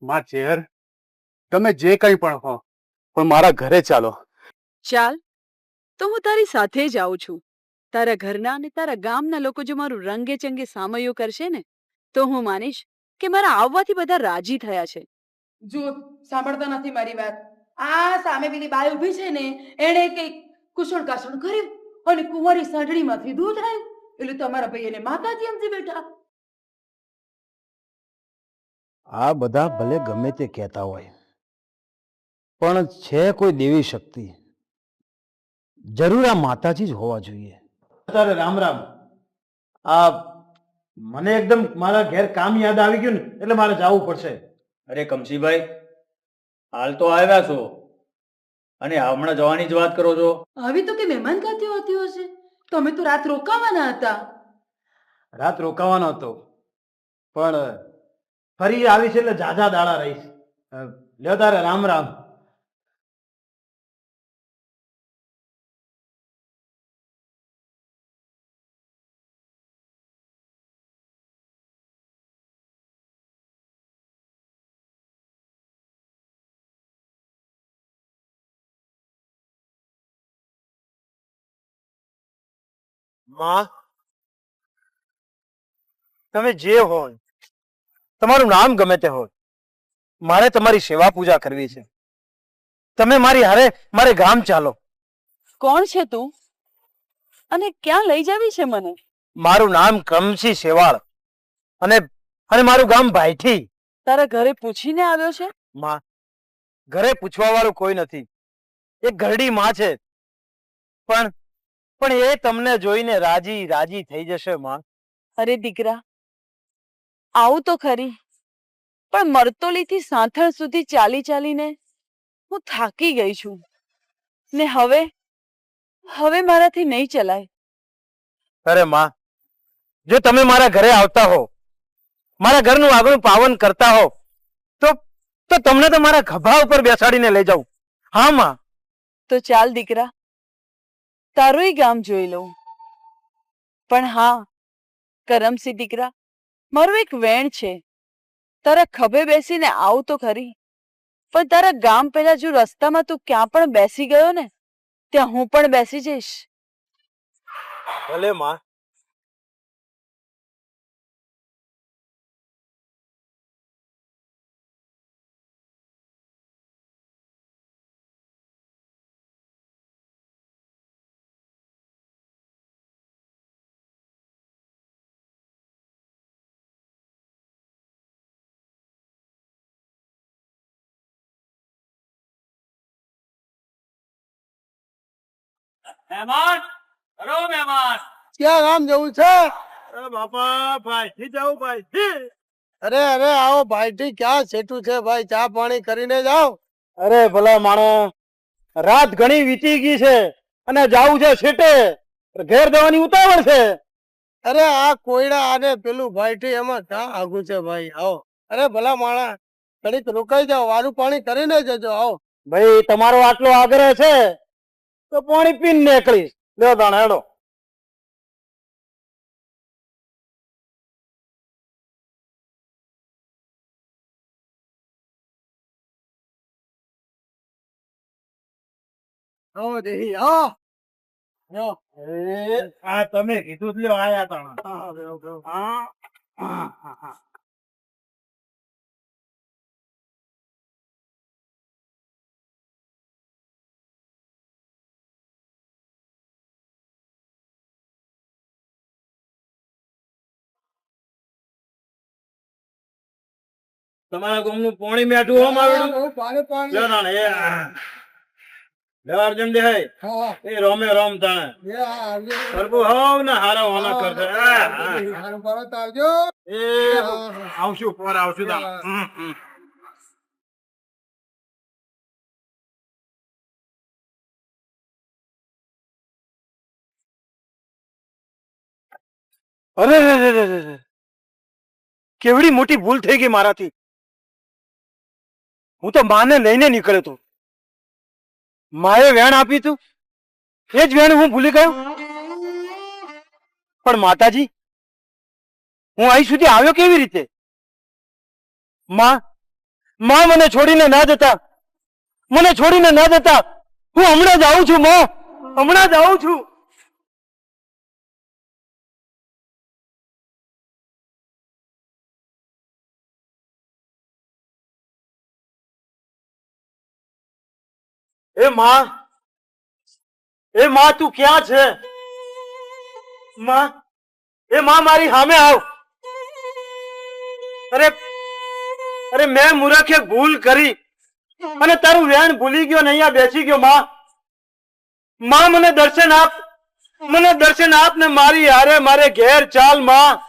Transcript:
માં ચેહર, તમે જે કંઈ પણ હો, પણ મારા ઘરે ચાલો. ચાલ તો હું તારી સાથે જ આવું છું. તારા ઘરના અને તારા ગામના લોકો જો મારું રંગે ચંગે સામયો કરશે ને તો હું માનીશ કે મારા આવવાથી બધા રાજી થયા છે. જો સાંભળતા નથી મારી વાત. આ સામે પેલી બાઈ ઊભી છે ને, એણે કઈક કુશળ કાસણ કર્યું અને કુંવારી સાંઢળીમાંથી દૂધ આવ્યું, એટલે તમારા ભાઈ એને માતાજી સમજી બેઠા. આ બધા ભલે ગમે તે કહેતા હોય, પણ છે કોઈ દેવી શક્તિ, જરૂર આ માતાજી જ હોવા જોઈએ. તારે રામ રામ. આ મને એકદમ મારા ઘેર કામ યાદ આવી ગયું ને, એટલે મારે જવું પડશે. અરે કમસીભાઈ, હાલ તો આવ્યા છો અને હમણાં જવાની જ વાત કરો છો? આવી તો કે મહેમાન ખાતી હોતી હશે. તમે તો રાત રોકાવાના હતા. રાત રોકાવાનો હતો, પણ ફરી આવીશ એટલે ઝાઝા દાડા રહીશ. લ્યો તારે રામ રામ. માં, તમે જે હોય, તમારું નામ ગમે તે હોય, મારે તમારી સેવા પૂજા કરવી છે. તમે મારી હારે મારે ગામ ચાલો. કોણ છે તું અને ક્યાં લઈ જાવી છે મને? મારું નામ કમસી સેવાળ અને અને મારું ગામ ભાઈઠી. તારા ઘરે પૂછીને આવ્યો છે? માં, ઘરે પૂછવા વાળું કોઈ નથી. એક ઘરડી માં છે, પણ પણ એ તમને જોઈને રાજી રાજી થઈ જશે માં. અરે દીકરા, આવું તો ખરી, પણ મરતોલીથી સાંથણ સુધી ચાલી ચાલીને હું થાકી ગઈ છું ને હવે મારાથી નહીં ચલાય. અરે માં, જો તમે મારા ઘરે આવતા હો, મારા ઘરનું આગળનું પાવન કરતા હો, તો તો તમને તો મારા ખભા ઉપર બેસાડીને લઈ જાઉં. હા માં. તો ચાલ દીકરા, તારુંય ગામ જોઈ લઉં. પણ હા કરમસી દીકરા, મારું એક વેણ છે. તારા ખભે બેસીને આવું તો ખરી, પણ તારા ગામ પહેલા જો રસ્તામાં તું ક્યાં પણ બેસી ગયો ને, ત્યાં હું પણ બેસી જઈશ. ભલે માં. મહેમાન, હલો મહેમાન. ક્યાં ગામ જવું છે? અરે બાપા, ભાઈથી જાઉં ભાઈથી. અરે અરે આવો ભાઈથી, ક્યાં સેટું છે ભાઈ? ચા પાણી કરીને જાઓ. અરે ભલા માણસ, રાત ઘણી વીતી ગઈ છે અને જાવું છે સેટે. ઘેર જવાની ઉતાવળ છે. અરે આ કોયડા આને પેલું ભાઈથી, એમાં ક્યાં આગું છે ભાઈ? આવો. અરે ભલા માણસ, ઘડીક રોકાઈ જાઓ, વારું પાણી કરીને જજો. આવો ભાઈ, તમારો આટલો આગ્રહ છે તો પાણી પીને નીકળીશ. લ્યો તાણ હેડો. આવો દેહી, આવો. આ તમે કીધું લ્યો આયા તાણ. તમારા ગામનું પાણી મેઠું હો મારું. પાણી પાણી. લ્યો તાણ એ અર્જુન દેહાઈ હા, એ રોમે રોમ તાણે પ્રભુ હોવ ને હારા હોના કરશે. આવજો. એ આવશું પર આવશું તાણ. અરે કેવડી મોટી ભૂલ થઈ ગઈ મારાથી. હું તો માને લઈને નીકળ્યો હતો. માએ વેણ આપ્યું હતું, એ જ વેણ હું ભૂલી ગયો. પણ માતાજી, હું અહીં સુધી આવ્યો કેવી રીતે? માં, માં મને છોડીને ના જતા, મને છોડીને ના જતા. હું હમણાં જ આવું છું માં, હમણાં જ આવું છું. એ માં, એ માં તું ક્યાં છે? માં, એ માં મારી સામે આવ. અરે અરે મેં મૂર્ખે ભૂલ કરી અને તારું વેણ ભૂલી ગયો ને અહીંયા બેસી ગયો. માં, માં મને દર્શન આપ, મને દર્શન આપ ને મારી હારે મારે ઘેર ચાલ. માં